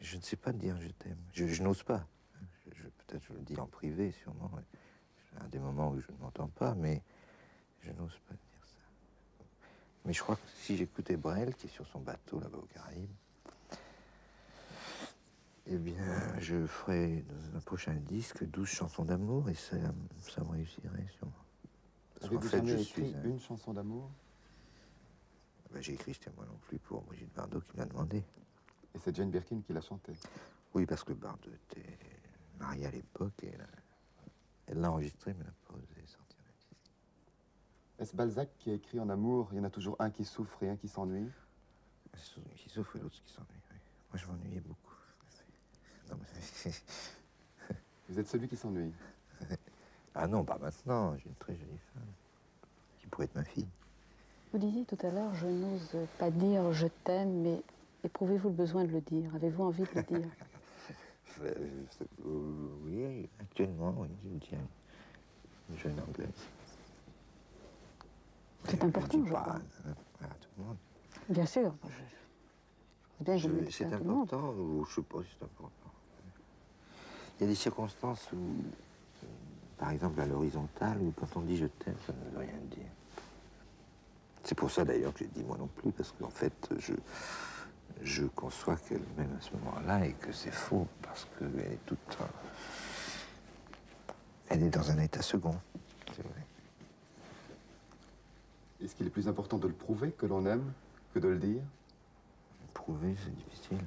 Je ne sais pas dire je t'aime. Je n'ose pas. Peut-être je le dis en privé, sûrement. J'ai des moments où je ne m'entends pas, mais je n'ose pas dire ça. Mais je crois que si j'écoutais Brel, qui est sur son bateau là-bas aux Caraïbes, eh bien, je ferais dans un prochain disque 12 chansons d'amour et ça me réussirait sûrement. Avez-vous jamais écrit une chanson d'amour? Ben, j'ai écrit C'était moi non plus pour Brigitte Bardot qui me l'a demandé. Et c'est Jane Birkin qui l'a chanté? Oui, parce que Bardot était mariée à l'époque et elle l'a enregistré, mais n'a pas osé sortir la disque. Est-ce Balzac qui a écrit en amour, il y en a toujours un qui souffre et un qui s'ennuie? Qui souffre et l'autre qui s'ennuie, oui. Moi, je m'ennuyais beaucoup. Non, mais... Vous êtes celui qui s'ennuie? Ah non, pas maintenant. J'ai une très jolie femme qui pourrait être ma fille. Vous disiez tout à l'heure, je n'ose pas dire je t'aime, mais éprouvez-vous le besoin de le dire? Avez-vous envie de le dire? Oui, actuellement, oui, je le dis à une jeune Anglaise. C'est important, je crois. À tout le monde. Bien sûr. C'est important, ou je sais pas si c'est important. Il y a des circonstances où, par exemple à l'horizontale, où quand on dit je t'aime, ça ne veut rien dire. C'est pour ça d'ailleurs que j'ai dit moi non plus, parce qu'en fait, je conçois qu'elle m'aime à ce moment-là et que c'est faux, parce qu'elle est toute... Elle est dans un état second, c'est vrai. Est-ce qu'il est plus important de le prouver que l'on aime que de le dire? Prouver, c'est difficile.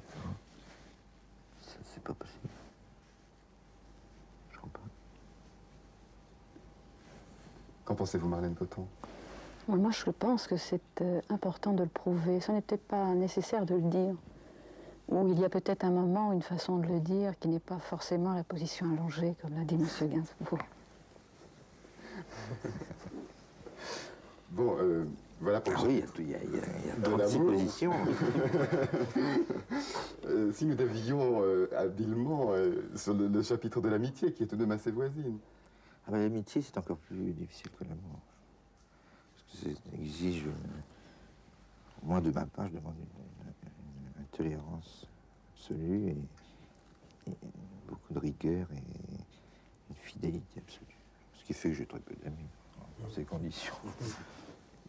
C'est pas possible. Je crois pas. Qu'en pensez-vous, Marlène Coton? Moi, je pense que c'est important de le prouver. Ce n'est peut-être pas nécessaire de le dire. Ou il y a peut-être un moment, une façon de le dire qui n'est pas forcément la position allongée, comme l'a dit M. Gainsbourg. Bon, voilà pour... Ah oui, il y a 36 positions. Si nous devions habilement sur le chapitre de l'amitié, qui est tout de même assez voisine. Ah ben, l'amitié, c'est encore plus difficile que l'amour. Parce que ça exige... Moi, de ma part, je demande une tolérance absolue et beaucoup de rigueur et une fidélité absolue. Ce qui fait que j'ai très peu d'amis dans ces conditions.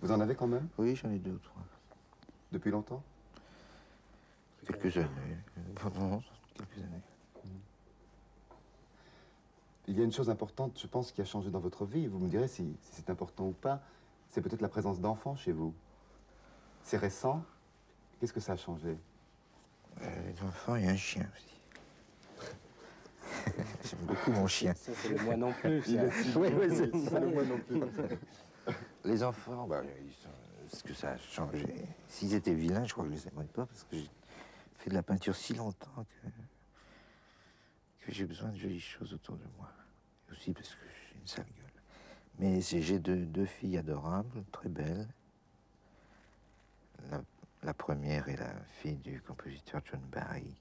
Vous en avez quand même? Oui, j'en ai 2 ou 3. Depuis longtemps? Quelques années. Pendant quelques années. Il y a une chose importante, je pense, qui a changé dans votre vie. Vous me direz si c'est important ou pas. C'est peut-être la présence d'enfants chez vous. C'est récent. Qu'est-ce que ça a changé? Les enfants et un chien aussi. J'aime beaucoup mon chien. Ça, c'est le moi non plus. Oui, c'est ça. Le moi non plus. Les enfants, bah, est-ce que ça a changé? S'ils étaient vilains, je crois que je les aimerais pas, parce que j'ai fait de la peinture si longtemps que j'ai besoin de jolies choses autour de moi. Et aussi parce que j'ai une sale gueule. Mais j'ai deux filles adorables, très belles. La première est la fille du compositeur John Barry,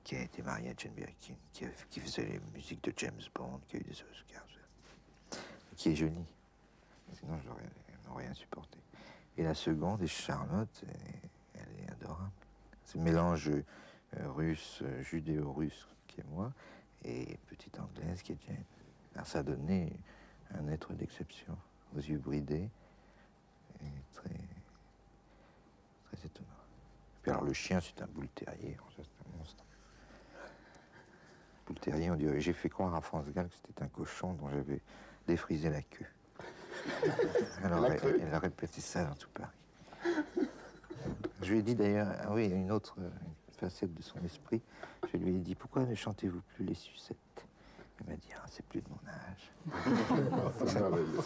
qui a été marié à Jane Birkin, qui faisait les musiques de James Bond, qui a eu des Oscars, qui est jolie. Sinon, je n'aurais rien supporté. Et la seconde est Charlotte, et elle est adorable. C'est le mélange russe, judéo-russe, qui est moi, et petite anglaise, qui est Jane. Alors ça a donné un être d'exception, aux yeux bridés, et très étonnant. Puis alors le chien, c'est un boule terrier, c'est un monstre. Boule terrier, on dirait. J'ai fait croire à France Gall que c'était un cochon dont j'avais défrisé la queue. Alors elle a répété ça dans tout Paris. Je lui ai dit d'ailleurs, ah oui, une autre facette de son esprit, je lui ai dit, pourquoi ne chantez-vous plus les sucettes? Elle m'a dit, ah, c'est plus de mon âge. C'est merveilleux.